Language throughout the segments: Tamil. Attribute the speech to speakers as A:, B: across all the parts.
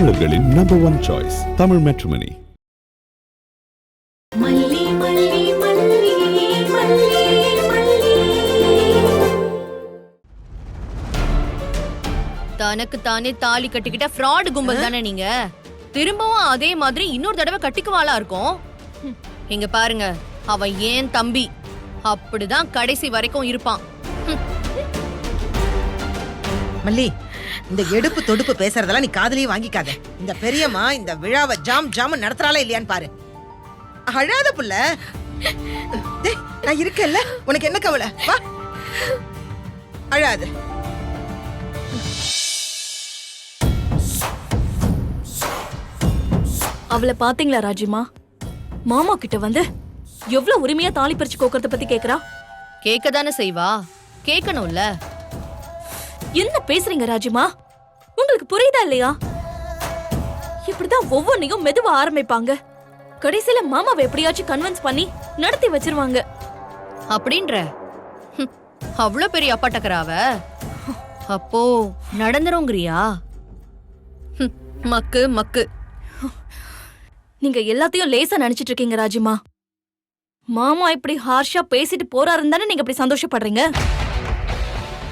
A: தமிழர்களின் நம்பர் 1 சாய்ஸ் தமிழ் மேட்ரிமோனி.
B: தனக்கு தானே தாலி கட்டிக்கிட்ட ஃப்ராட் கும்பல் தானே நீங்க. திரும்பவும் அதே மாதிரி இன்னொரு தடவை கட்டிக்குவாளா இருக்கும். இங்க பாருங்க, அவன் ஏன் தம்பி, அப்படிதான் கடைசி வரைக்கும் இருப்பான்.
C: மல்லி, இந்த எடுப்பு தொடுப்பு பேசுறதெல்லாம் நீ காதுலயே வாங்கிக்காத. இந்த பெரியம்மா இந்த விழாவை ஜாம் நடத்துறாளா இல்லையான்னு பாரு. அழாத புள்ள, நான் இருக்கேன்ல, உனக்கு என்ன கவலை? வா, அழாத.
D: அவளை பாத்தீங்களா ராஜிமா? மாமா கிட்ட வந்து எவ்வளவு உரிமையா தாலி பறிச்சு கோக்கறத பத்தி கேக்குறா.
B: கேட்கதானே செய்வா, கேட்கணும்ல.
D: என்ன பேசுறீங்க ராஜிமா? உங்களுக்கு புரியுதா இல்லையா? இப்படிதான் ஒவ்வொன்னையும் மெதுவா ஆரம்பிப்பாங்க. கடைசியில மாமாவை எப்படியாச்சும் கன்வின்ஸ் பண்ணி நடத்தி வச்சிருவாங்க.
B: அப்படின்ற அவ்வளவு பெரிய அப்பாட்டக்கராவ அப்போ நடந்துருங்கிறியா? மக்கு மக்கு.
D: நீங்க எல்லாத்தையும் லேசா நினைச்சிட்டு இருக்கீங்க ராஜிமா. மாமா இப்படி ஹார்ஷா பேசிட்டு போறாருன்னு தானே நீங்க இப்படி சந்தோஷப்படுறீங்க.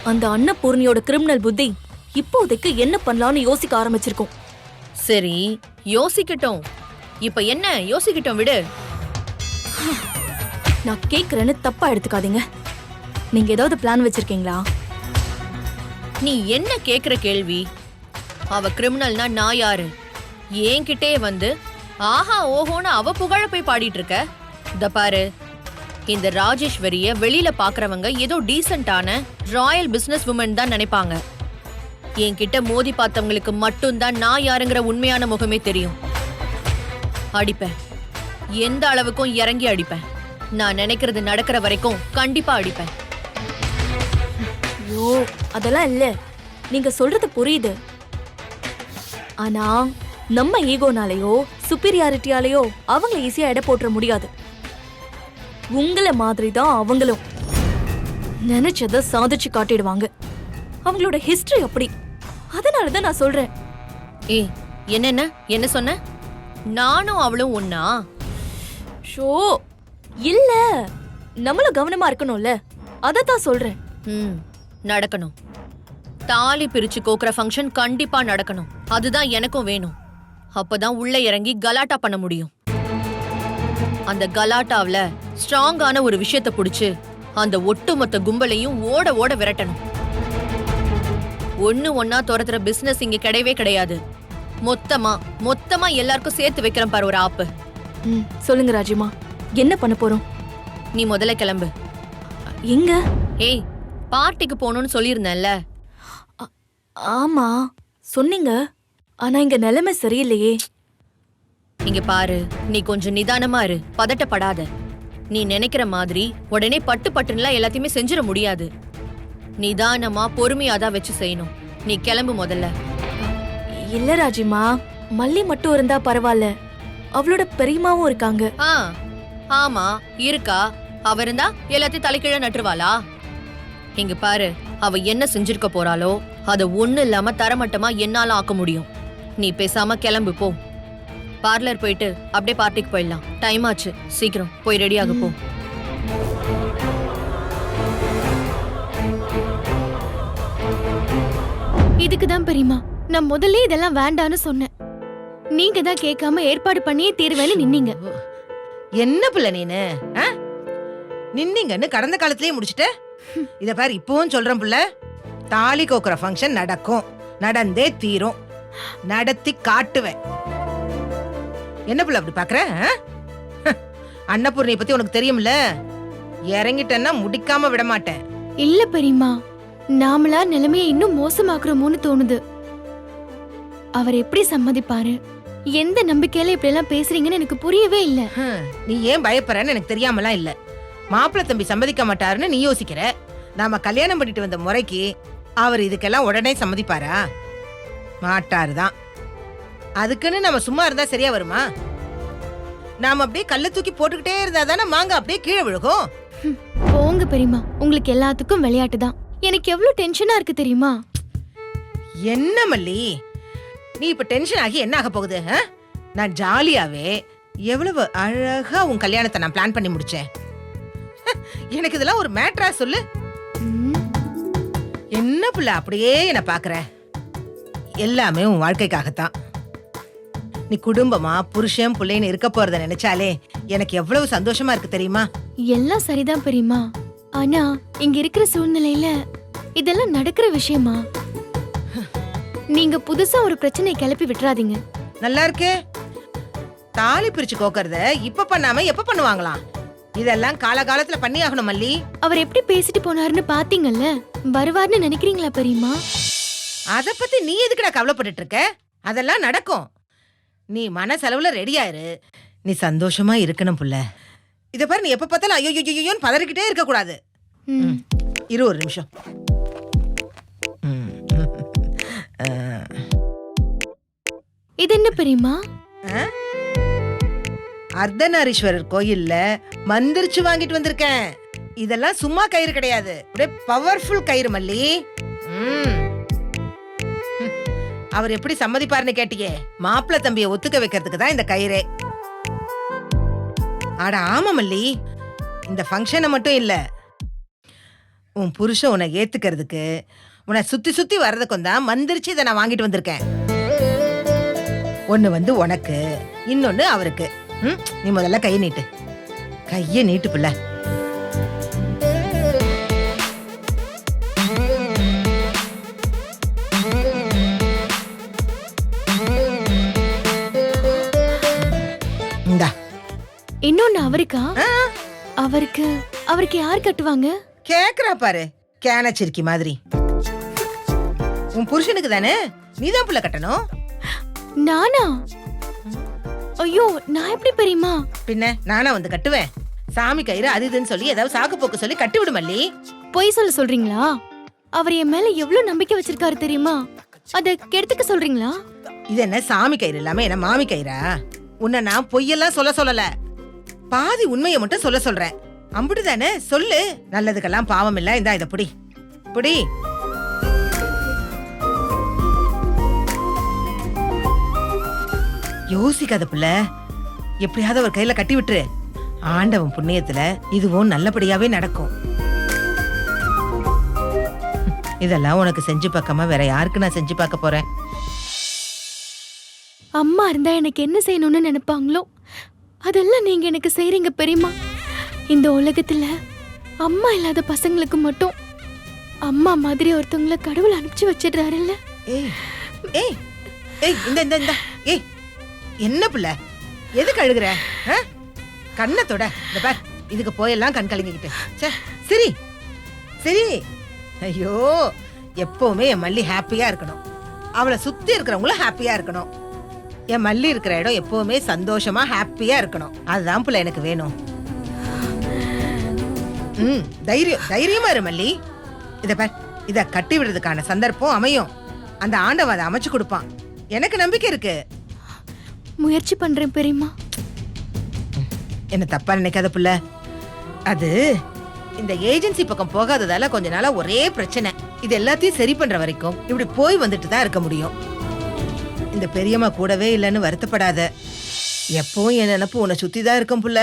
D: அந்த அன்னபூர்ணியோட கிரிமினல் புத்தி இப்போதைக்கு என்ன பண்ணலாம்னு யோசிக்க ஆரம்பிச்சிருக்கோம்.
B: சரி, யோசிக்கட்டும். இப்ப என்ன யோசிக்கட்டும், விடு.
D: நான் கேக்குறேன்னு தப்பா எடுத்துக்காதீங்க. நீங்க ஏதாவது பிளான் வச்சிருக்கீங்களா?
B: நீ என்ன கேக்குற கேள்வி? அவ கிரிமினல்னா நான் யாரு? என்கிட்டே வந்து ஆஹா ஓஹோன்னு அவ புகழ போய் பாடிட்டு இருக்க. இத பாரு, இந்த ராஜேஸ்வரிய வெளியில பாக்குறவங்க ஏதோ டீசென்டான ராயல் பிசினஸ் உமன் தான் நினைப்பாங்க. என்கிட்ட மோதி பார்த்தவங்களுக்கு மட்டும்தான் நான் யாருங்கிற உண்மையான முகமே தெரியும். அடிப்பேன், எந்த அளவுக்கும் இறங்கி அடிப்பேன். நான் நினைக்கிறது நடக்கிற வரைக்கும் கண்டிப்பா அடிப்பேன்.
D: ஐயோ, அதெல்லாம் இல்ல. நீங்க சொல்றது புரியுது. ஆனா நம்ம ஈகோனாலேயோ சுப்பீரியாரிட்டியாலேயோ அவங்கள ஈஸியா எடை போட்டுற முடியாது. உங்களை மாதிரி தான் அவங்களும் நினைச்சத சாதிச்சு காட்டிடுவாங்க. அவங்களோட ஹிஸ்டரி அப்படி. அதனாலதான் நான் சொல்றேன்.
B: ஏய், என்ன சொன்ன? நானும் அவளும் ஒன்னா?
D: ஷோ இல்ல, நம்மளும் கவனமா இருக்கணும்ல, அதத்தான் சொல்றேன்.
B: நடக்கணும். தாலி பிரிச்சு கோக்குற ஃபங்க்ஷன் கண்டிப்பா நடக்கணும். அதுதான் எனக்கும் வேணும். அப்பதான் உள்ள இறங்கி கலாட்டா பண்ண முடியும். அந்த கலாட்டாவில ஸ்ட்ராங்கான ஒரு விஷயத்தை புடிச்சு அந்த ஒட்டுமொத்த கும்பலையும் ஓட ஓட விரட்டணும். ஒன்னா துரத்துற பிசினஸ் இங்க கிடையவே கிடையாது. மொத்தமா எல்லாருக்கும் சேர்த்து வைக்கிறேன் பாரு ஒரு ஆப்பு.
D: சொல்லுங்க ராஜிமா, என்ன பண்ண போறோம்?
B: நீ முதல்ல கிளம்பு.
D: எங்க?
B: ஏய், பார்ட்டிக்கு போகணும்னு சொல்லியிருந்தேன்ல.
D: ஆமா சொன்னீங்க. ஆனா இங்க நிலைமை சரியில்லையே.
B: இங்க பாரு, நீ கொஞ்சம் நிதானமா இரு, பதட்டப்படாத. நீ நினைக்கிற மாதிரி உடனே பட்டுலாம் எல்லாத்தையுமே செஞ்சிட முடியாது. நிதானமா பொறுமையாதான் வச்சு செய்யணும். நீ கிளம்பு முதல்ல.
D: இல்ல ராஜிமா, மல்லி மட்டும் இருந்தா பரவாயில்ல, அவளோட பெரியமாவும் இருக்காங்க.
B: ஆமா இருக்கா. அவ இருந்தா எல்லாத்தையும் தலைக்கீழ நட்டுருவாளா? இங்க பாரு, அவ என்ன செஞ்சிருக்க போறாளோ அத ஒண்ணு இல்லாம தரமட்டமா என்னால ஆக்க முடியும். நீ பேசாம கிளம்பு போ. பார்லர் போயிட்டு அப்படியே பார்ட்டிக்கு போயிடலாம். டைம் ஆச்சு, சீக்கிரம் போய் ரெடி ஆக போ.
E: இதுக்குதான் பெரியமா நான் முதல்ல இதெல்லாம் வேண்டான்னு சொன்னேன். நீங்க தான் கேட்காம ஏற்பாடு பண்ணியே தீர்வேன்னு நின்னீங்க.
C: என்ன புள்ள நீனு? நின்னீங்கன்னு கடந்த காலத்திலேயே முடிச்சிட்ட. இத பாரு, இப்பவும் சொல்றேன் புள்ள, தாலி கோக்குற ஃபங்க்ஷன் நடக்கும், நடந்தே தீரும், நடத்தி காட்டுவேன். என்ன புள்ள அப்படி பாக்குற? அன்னபூர்ணியை பத்தி உனக்கு தெரியும்ல, இறங்கிட்டேன்னா முடிக்காம விட மாட்டேன்.
E: இல்ல பெரியமா, நாமளா நிலைமையை இன்னும் மோசமாக்குறோமோன்னு தோணுது. அவர் எப்படி சம்மதிப்பாரு? எந்த நம்பிக்கையில இப்படி எல்லாம் பேசுறீங்கன்னு எனக்கு புரியவே இல்ல.
C: நீ ஏன் பயப்படுறன்னு எனக்கு தெரியாமலாம் இல்ல. மாப்பிள்ளை தம்பி சம்மதிக்க மாட்டாருன்னு நீ யோசிக்கிற. நாம கல்யாணம் பண்ணிட்டு வந்த முறைக்கு அவர் இதுக்கெல்லாம் உடனே சம்மதிப்பாரா? மாட்டாருதான். அதுக்குன்னு நம்ம சும்மா இருந்தா சரியா வருமா? நாம அப்படியே கல்ல தூக்கி போட்டுக்கிட்டே இருந்தா தானே மாங்க அப்படியே கீழே விழுகும்.
E: போங்க பெரியமா, உங்களுக்கு எல்லாத்துக்கும் விளையாட்டு தான். எனக்கு எவ்வளவு டென்ஷனா இருக்கு தெரியுமா?
C: என்ன மல்லி, நீ இப்ப டென்ஷன் ஆகி என்ன ஆக போகுது? நான் ஜாலியாவே எவ்வளவு அழகா உன் கல்யாணத்தை நான் பிளான் பண்ணி முடிச்சேன். எனக்கு இதெல்லாம் ஒரு மேட்டரா சொல்லு?
E: ம்,
C: என்ன புள்ள அப்படியே என்ன பாக்குற? எல்லாமே உன் வாழ்க்கைக்காகத்தான். நீ குடும்பமா புருஷன் புள்ளைன்னு இருக்க போறத நினைச்சாலே எனக்கு எவ்வளவு சந்தோஷமா இருக்கு தெரியுமா?
E: எல்லாம் சரிதான் பெரியம்மா. ஆனா இங்க இருக்கிற சூழ்நிலையில இதெல்லாம் நடக்கிற விஷயமா? நீங்க புதுசா ஒரு பிரச்சனை கிளப்பி விட்டுறாதீங்க.
C: நல்லா இருக்கே. தாலி பிரிச்சு கோக்கறத இப்ப பண்ணாம எப்ப பண்ணுவாங்களாம்? இதெல்லாம் காலகாலத்துல பண்ணி ஆகணும் மல்லி.
E: அவர் எப்படி பேசிட்டு போனாருன்னு பாத்தீங்கல்ல, வருவார்னு நினைக்கிறீங்களா பெரியம்மா?
C: அத பத்தி நீ எதுக்குடா கவலைப்பட்டுட்டு இருக்க? அதெல்லாம் நடக்கும். நீ மனசளவுல ரெடியா இரு. நீ சந்தோஷமா இருக்கணும் புள்ள. இத பாரு, நீ எப்ப பார்த்தாலும் ஐயோ ஐயோன்னு பதறிக்கிட்டே இருக்க கூடாது.
E: ம்,
C: இரு ஒரு நிமிஷம்.
E: இது என்ன பெரியம்மா?
C: அர்த்தநாரீஸ்வரர் கோயில்ல மந்திரிச்சு வாங்கிட்டு வந்திருக்கேன். இதெல்லாம் சும்மா கயிறு கிடையாது, பவர்ஃபுல் கயிறு மல்லி. அவர் எப்படி சம்மதிப்பாருன்னு கேட்டியே, மாப்பிள்ளை தம்பியை ஒத்துக்க வைக்கிறதுக்கு தான் இந்த கயிறே. ஆட ஆமா மல்லி, இந்த ஃபங்க்ஷனை மட்டும் இல்ல, உன் புருஷன் உன்னை ஏத்துக்கிறதுக்கு, உன்னை சுத்தி சுத்தி வர்றதுக்கும் தான் மந்திரிச்சு இதை நான் வாங்கிட்டு வந்திருக்கேன். ஒண்ணு வந்து உனக்கு, இன்னொன்னு அவருக்கு. நீ முதல்ல கையை நீட்டு. கையை நீட்டு புள்ள. இந்தா.
E: இன்னொன்னு அவருக்கா? அவருக்கு அவருக்கு யார் கட்டுவாங்க?
C: கேக்குறா பாரு, கேனச்சிருக்கி மாதிரி. உன் புருஷனுக்கு தானே, நீதான் புள்ள கட்டணும்.
E: நானா? ஐயோ, நான் எப்படி பெரியம்மா?
C: பின்ன நானா வந்து கட்டுவேன்? சாமி கயிறு அது இதுன்னு சொல்லி ஏதாவது சாக்கு போக்கு சொல்லி கட்டி விடு மல்லி.
E: பொய் சொல்ல சொல்றீங்களா? அவர் என் மேல எவ்வளவு நம்பிக்கை வச்சிருக்காரு தெரியுமா? அத கெடுத்துக்க சொல்றீங்களா?
C: இது என்ன சாமி கயிறு இல்லாம என்ன மாமி கயிறா? உன்னை நான் பொய்யெல்லாம் சொல்லல, பாதி உண்மையை மட்டும் சொல்றேன். அம்புட்டுதானே, சொல்லு. நல்லதுக்கெல்லாம் பாவம் இல்ல. இந்தா இத புடி புடி. யோசிக்காத புள்ள, எப்படியாவது ஒரு கையில கட்டி விட்டுரு. ஆண்டவன் புண்ணியத்துல இதுவும் நல்லபடியாவே நடக்கும். இதெல்லாம் உனக்கு செஞ்சு பார்க்காம வேற யாருக்கு நான் செஞ்சு பார்க்க போறேன்?
E: அம்மா இருந்தா எனக்கு என்ன செய்யணும்னு நினைப்பாங்களோ அதெல்லாம் நீங்க எனக்கு செய்றீங்க பெரியம்மா. இந்த உலகத்துல அம்மா இல்லாத பசங்களுக்கு மட்டும் அம்மா மாதிரி ஒருத்தவங்கள கடவுள் அனுப்பிச்சு வச்சிடுறாருல்ல.
C: ஏய் ஏய் ஏய், இந்த ஏய், என்ன புள்ள, எதுக்கு அழுகுற? கண்ணத்தோட இந்த பார், இதுக்கு போயெல்லாம் கண் கலங்கிக்கிட்டு. சரி சரி. ஐயோ, எப்பவுமே என் மல்லி ஹாப்பியா இருக்கணும், அவளை சுத்தி இருக்கிறவங்களும் ஹாப்பியா இருக்கணும். என் மல்லி இருக்கிற இடம் எப்பவுமே சந்தோஷமா ஹாப்பியா இருக்கணும். அதுதான் புள்ள எனக்கு வேணும். தைரியமா இரு மல்லி. இத பார், இத கட்டி விடுறதுக்கான சந்தர்ப்பம் அமையும். அந்த ஆண்டவன் அதை அமைச்சு கொடுப்பான். எனக்கு நம்பிக்கை இருக்கு.
E: முயற்சி பண்றேன் பெரியம்மா.
C: என்ன தப்பா நினைக்காத புள்ள. அது இந்த ஏஜென்சி பக்கம் போகாததால கொஞ்ச நாளா ஒரே பிரச்சனை. இது எல்லாத்தையும் சரி பண்ற வரைக்கும் இப்படி போய் வந்துட்டு தான் இருக்க முடியும். இந்த பெரியம்மா கூடவே இல்லைன்னு வருத்தப்படாத. எப்பவும் என் நினைப்பு உன்னை சுத்தி தான் இருக்கும் புள்ள.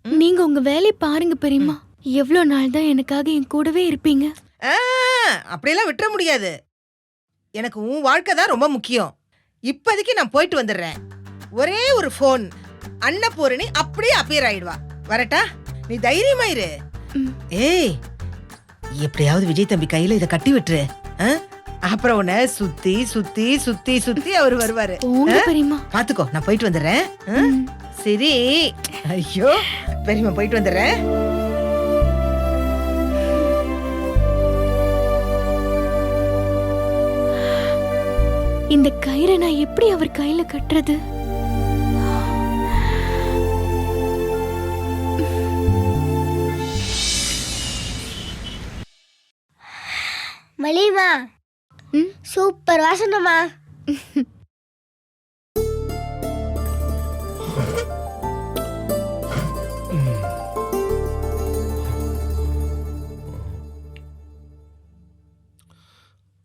E: நீங்க உங்க வேலையை பாருங்க பெரியம்மா. எவ்வளவு நாள் தான் எனக்காக என் கூடவே இருப்பீங்க?
C: அப்படியெல்லாம் விட்டுற முடியாது. எனக்கு உன் வாழ்க்கை தான் ரொம்ப முக்கியம். இப்போதைக்கு நான் போயிட்டு வந்துடுறேன். ஒரே ஒரு போன், அன்னபூரணி அப்படியே அப்பியர் ஆயிடுவா. வரட்டா? நீ தைரியமாயிரு. ஏய், எப்படியாவது விஜய் தம்பி கையில இத கட்டி விட்டுரு. அப்புறம் உன்னை சுத்தி சுத்தி சுத்தி சுத்தி அவர் வருவாரு. பாத்துக்கோ, நான் போயிட்டு வந்துடுறேன். சரி. ஐயோ, பெரியம்மா போயிட்டு வந்துடுறேன்.
E: இந்த கயிறை நான் எப்படி அவர் கையில கட்டுறது?
F: மலிமா, சூப்பர் வாசனமா.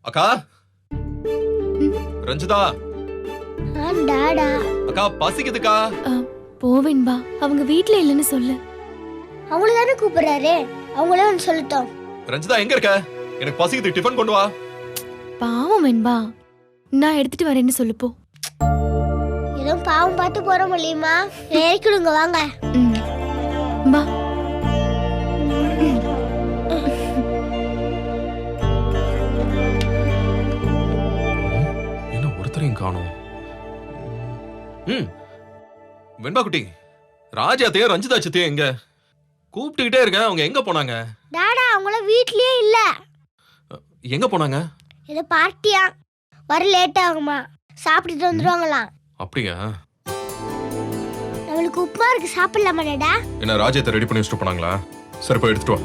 G: அக்கா, ரஞ்சிதா,
F: டாடா
G: அக்கா பசிக்குதுக்கா.
E: போவேன்பா அவங்க வீட்ல இல்லைன்னு சொல்லு.
F: அவங்கள தானே கூப்பிடுறாரு, அவங்களே வந்து சொல்லட்டும்.
G: ரஞ்சிதா எங்க இருக்க? எனக்கு பசிக்குது, டிஃபன் கொண்டு வா.
E: பாவம் வெண்பா, நான் எடுத்துட்டு வரேன்னு சொல்லு போ.
F: ஏதோ பாவம் பார்த்து போற முடியுமா? இறக்கிடுங்க வாங்க.
E: பா.
G: என்ன ஒருத்தரையும் காணோம். வெண்பா குட்டி, ராஜாத்தையும் ரஞ்சிதா சித்தையும் எங்க? கூப்பிட்டுக்கிட்டே இருக்கேன், அவங்க எங்க போனாங்க?
F: டாடா அவங்கள வீட்லயே இல்ல.
G: எங்க போனாங்க?
F: ஏதோ பார்ட்டியா, வர லேட் ஆகுமா, சாப்பிட்டுட்டு வந்துருவாங்களாம்.
G: அப்படியா?
F: நம்மளுக்கு உப்புமா இருக்கு, சாப்பிடலாமா டாடா?
G: என்ன ராஜ்யத்தை ரெடி பண்ணி வச்சுட்டு போனாங்களா? சரி போய் எடுத்துட்டு வா.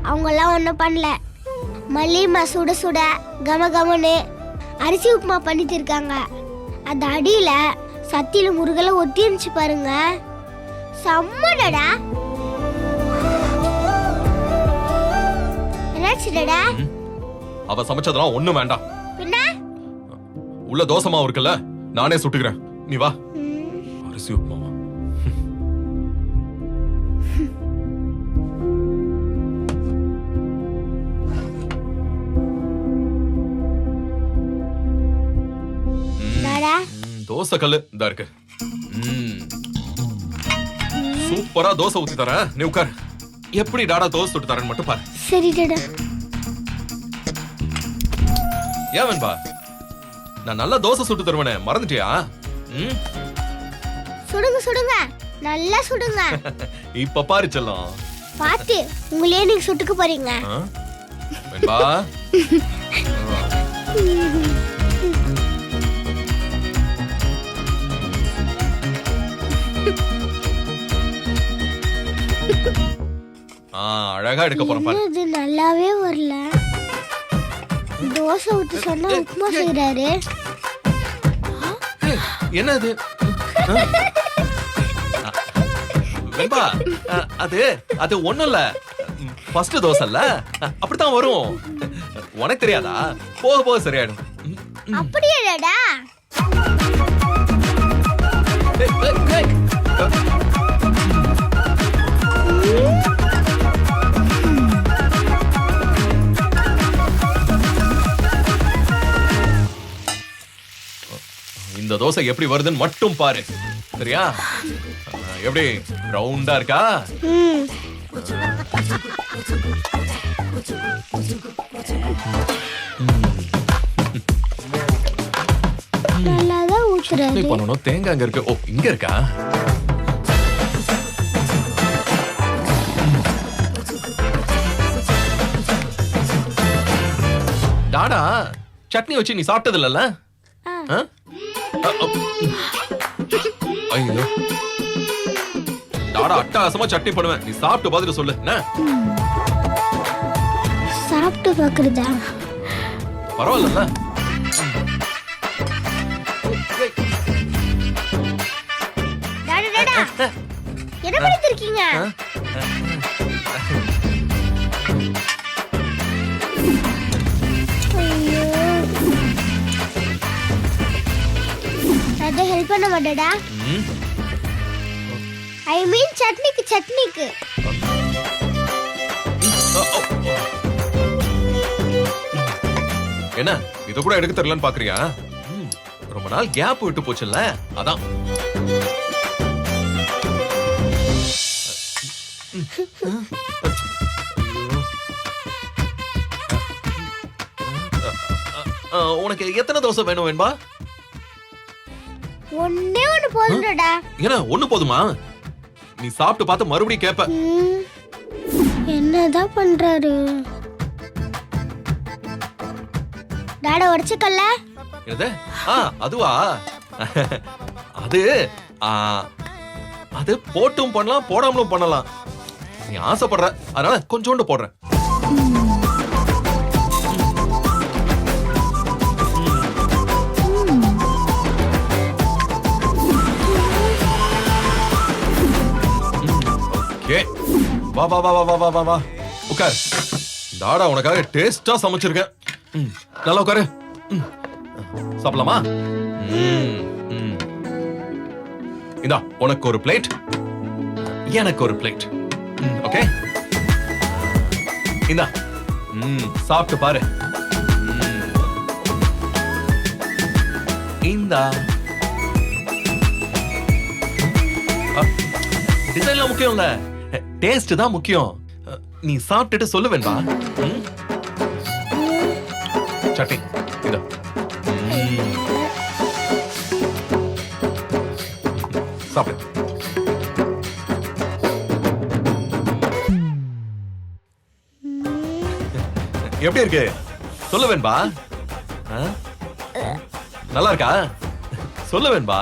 F: அவங்க எல்லாம் ஒண்ணும் பண்ணல. மல்லிமா சுட சுட கம கமன்னு அரிசி உப்புமா பண்ணிட்டு இருக்காங்க. அந்த அடியில சத்தியில முருகல ஒட்டி இருந்துச்சு பாருங்க, செம்ம டாடா. என்னாச்சு டாடா?
G: அவ சமைச்சதெல்லாம் ஒண்ணும் வேண்டாம்.
F: பின்ன
G: உள்ள தோசை மாவு இருக்குல்ல, நானே சுட்டுக்கிறேன், நீ வா. அரிசி உப்புமாவா?
F: டாடா
G: தோசை கல்லு இந்த இருக்கு. சூப்பரா தோசை ஊத்தி தரேன், நீ உட்கார். எப்படி டாடா தோசை சுட்டு தரேன்னு மட்டும் பாரு.
F: சரி டாடா.
G: ஏன் வெண்பா, நான் நல்லா தோசை சுட்டு தருவேனே, மறந்துட்டியா?
F: சுடுங்க சுடுங்க, நல்லா சுடுங்க.
G: இப்ப பாரு செல்லம்,
F: பாத்து உங்களே நீங்க சுட்டுக்க போறீங்க.
G: வெண்பா. அழகா எடுக்க போறேன் பாரு.
F: இது நல்லாவே வரல. தோசை ஊத்தி சொன்னா உப்புமா செய்யறாரு.
G: என்ன இது? வெண்பா, அது அது ஒண்ணும் இல்ல, ஃபர்ஸ்ட் தோசை இல்ல, அப்படித்தான் வரும். உனக்கு தெரியாதா? போக போக சரியாயிடும்.
F: அப்படியே டாடா.
G: இந்த தோசை எப்படி வருதுன்னு மட்டும் பாரு, சரியா? எப்படி ரவுண்டா இருக்கா?
F: நல்லாதான் ஊத்துறாரு.
G: பண்ணணும். தேங்காய் அங்க இருக்கு. ஓ, இங்க இருக்கா? டாடா, சட்னி வச்சு நீ சாப்பிட்டது இல்லல்ல? ஐயோ, டாடா அட்டகாசமா சட்னி பண்ணுவேன், நீ சாப்பிட்டு பார்த்துட்டு சொல்லு. என்ன
F: சாப்பிட்டு பாக்குறதா?
G: பரவாயில்ல.
F: டாடா டாடா, என்ன பண்ணிட்டு இருக்கீங்க? ஐயோ, அதை ஹெல்ப் பண்ண மாட்டேடா. ஐ மீன் சட்னிக்கு.
G: என்ன இது கூட எடுக்க தெரியலன்னு பாக்குறியா? ரொம்ப நாள் கேப் விட்டு போச்சுல்ல, அதான். உனக்கு எத்தனை தோசை வேணும் வேண்பா?
F: ஒண்ணே ஒண்ணு போதும்டா.
G: என்ன ஒண்ணு போதுமா? நீ சாப்பிட்டு பார்த்து மறுபடியும் கேப்ப.
F: என்னதான் பண்றாரு? டாடா உடைச்சுக்கல்ல?
G: என்னது? அதுவா? அது அது போட்டும் பண்ணலாம், போடாமலும் பண்ணலாம். நீ ஆசைப்படுற, அதனால கொஞ்சோண்டு போடுறேன். வா வா வா வா வா வா வா, உட்கார். டாடா உனக்காக டேஸ்டா சமைச்சிருக்கேன். நல்லா உட்காரு. சாப்பிடலாமா? இந்தா உனக்கு ஒரு பிளேட், எனக்கு ஒரு பிளேட். ஓகே, இந்தா சாப்பிட்டு பாரு. இந்தா டிசைன்லாம் முக்கியம் இல்ல, டேஸ்ட் தான் முக்கியம். நீ சாப்பிட்டுட்டு சொல்லுவேன்பா. சட்னி இதோ. சாப்பிடு. எப்படி இருக்கு சொல்லுவேன்பா? நல்லா இருக்கா சொல்லுவேன்பா?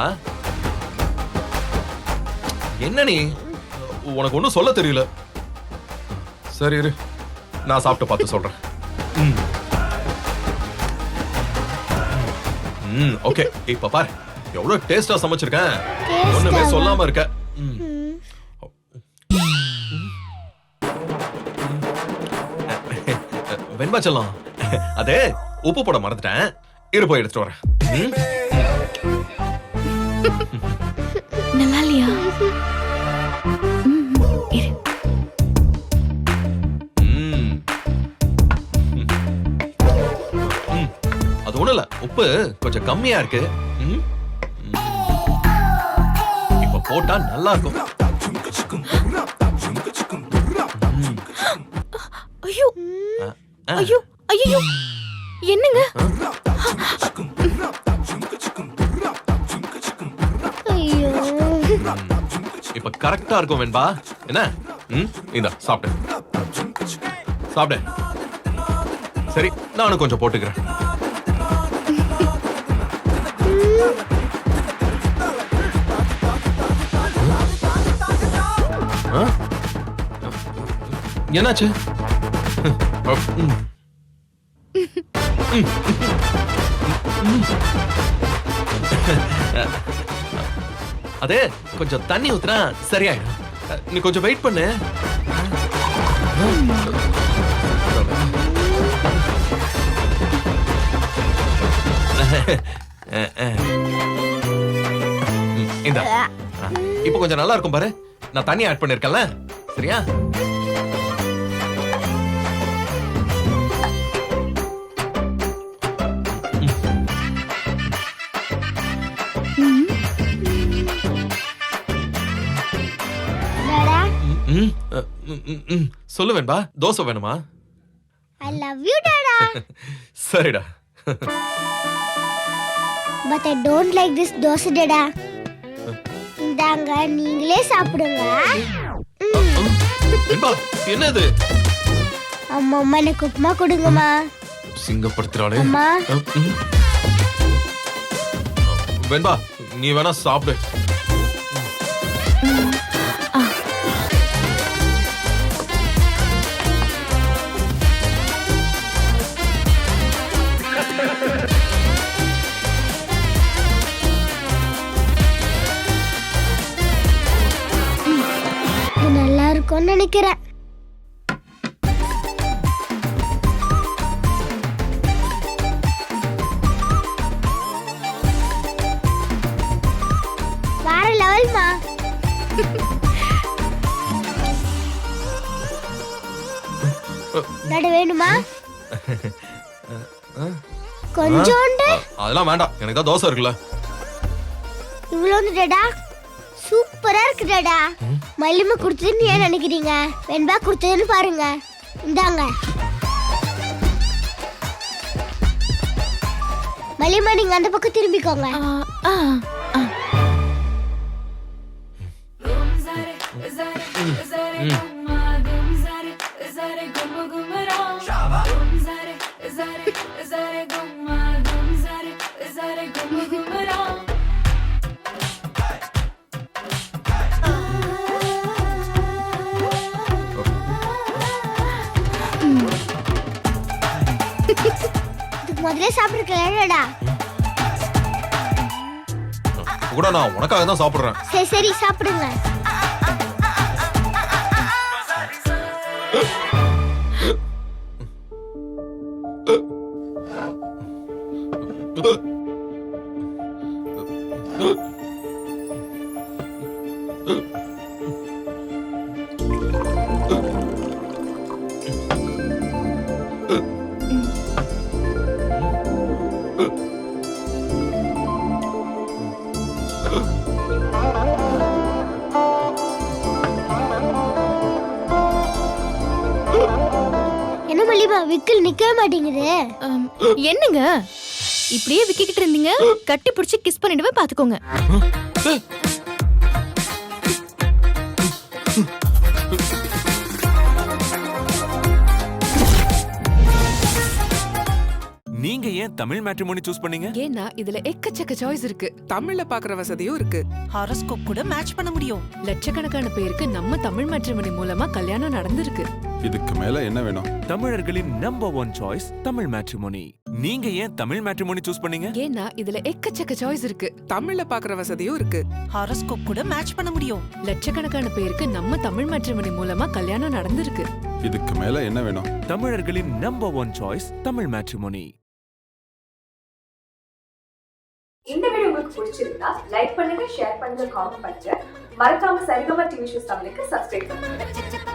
G: என்ன நீ, உனக்கு ஒண்ணும் சொல்ல தெரியல. சரி இரு, நான் சாப்பிட்டு பார்த்து சொல்றேன். ஓகே, இப்ப பாரு எவ்வளவு டேஸ்டா சமைச்சிருக்கேன். ஒண்ணுமே சொல்லாம இருக்க. வெண்பா செல்லம், அதே உப்பு போட மறந்துட்டேன். இரு போய் எடுத்துட்டு வரேன்.
E: நல்லா இல்லையா? இரு.
G: அது ஒண்ணு இல்ல, உப்பு கொஞ்சம் கம்மியா இருக்கு. இப்ப போட்டா நல்லா இருக்கும்.
E: ஐயோ ஐயோ ஐயோ, என்னங்க?
F: ஐயோ,
G: இப்ப கரெக்டா இருக்கும் வெண்பா. என்ன? இந்த சாப்பிடு சாப்பிடு. சரி, நானும் கொஞ்சம் போட்டுக்கிறேன். என்னாச்சு? அதே கொஞ்சம் தண்ணி ஊத்துனா சரியாயிடும். நீ கொஞ்சம் வெயிட் பண்ணு. இந்த இப்ப கொஞ்சம் நல்லா இருக்கும் பாரு. நான் தண்ணி ஆட் பண்ணிருக்கேன்ல, சரியா? சொல்லுவேன்பா. தோசை வேணுமா?
F: I love you, Dada.
G: சரிடா.
F: But I don't like this dosa, Dada. இந்தாங்க, நீங்களே சாப்பிடுங்க.
G: வெண்பா, என்னது?
F: அம்மா அம்மா எனக்கு உப்புமா கொடுங்கம்மா.
G: சிங்கப்படுத்துறாளே.
F: அம்மா.
G: வெண்பா, நீ வேணா சாப்பிடு.
F: இது நல்லா இருக்கும்னு நினைக்கிறேன். வேற லெவல்மா. நடு வேணுமா? கொஞ்சோண்டு.
G: அதெல்லாம் வேண்டாம், எனக்கு தான் தோசை இருக்குல்ல.
F: இவ்வளவு டடா, சூப்பரா இருக்கு டடா. மல்லிமை குடுத்ததுன்னு ஏன் நினைக்கிறீங்க? வெண்பா குடுத்ததுன்னு பாருங்க. இந்தாங்க மல்லிமை, நீங்க அந்த பக்கம் திரும்பிக்கோங்க. முதல்ல சாப்பிட்டுருக்கலடா.
G: கூட நான் உனக்காக தான் சாப்பிடுறேன்.
F: சரி சரி சாப்பிடுங்க.
G: Uh
F: என்ன மல்லிமா விக்கல் நிக்கவே மாட்டேங்குது.
E: என்னங்க இப்படியே விக்கிக்கிட்டு இருந்தீங்க, கட்டி பிடிச்சி கிஸ் பண்ணிடுவேன் பாத்துக்கோங்க.
H: நீங்க ஏன் தமிழ் மேட்ரிமோனி சூஸ் பண்ணீங்க?
I: ஏன்னா இதுல எக்கச்சக்க சாய்ஸ் இருக்கு.
J: தமிழ்ல பாக்குற வசதியும் இருக்கு.
I: ஹாரோஸ்கோப் கூட மேட்ச் பண்ண முடியும். லட்சக்கணக்கான பேருக்கு நம்ம தமிழ் மேட்ரிமோனி மூலமா கல்யாணம் நடந்திருக்கு.
A: இதுக்கு மேல என்ன வேணும்?
H: தமிழர்களின் நம்பர் 1 சாய்ஸ் தமிழ் மேட்ரிமோனி. நீங்க ஏன் தமிழ் மேட்ரிமோனி சூஸ் பண்ணீங்க?
I: ஏன்னா இதுல எக்கச்சக்க சாய்ஸ் இருக்கு.
J: தமிழ்ல பாக்குற வசதியும் இருக்கு.
I: ஹாரோஸ்கோப் கூட மேட்ச் பண்ண முடியும். லட்சக்கணக்கான பேருக்கு நம்ம தமிழ் மேட்ரிமோனி மூலமா கல்யாணம் நடந்திருக்கு.
A: இதுக்கு மேல என்ன வேணும்?
H: தமிழர்களின் நம்பர் 1 சாய்ஸ் தமிழ் மேட்ரிமோனி.
K: இந்த வீடியோ உங்களுக்கு பிடிச்சிருந்தா லைக் பண்ணுங்க, ஷேர் பண்ணுங்க, காமெண்ட் பண்ணுங்க. மறக்காம சரிகமா டிவி ஷோஸ் தமிழுக்கு சப்ஸ்கிரைப் பண்ணுங்க.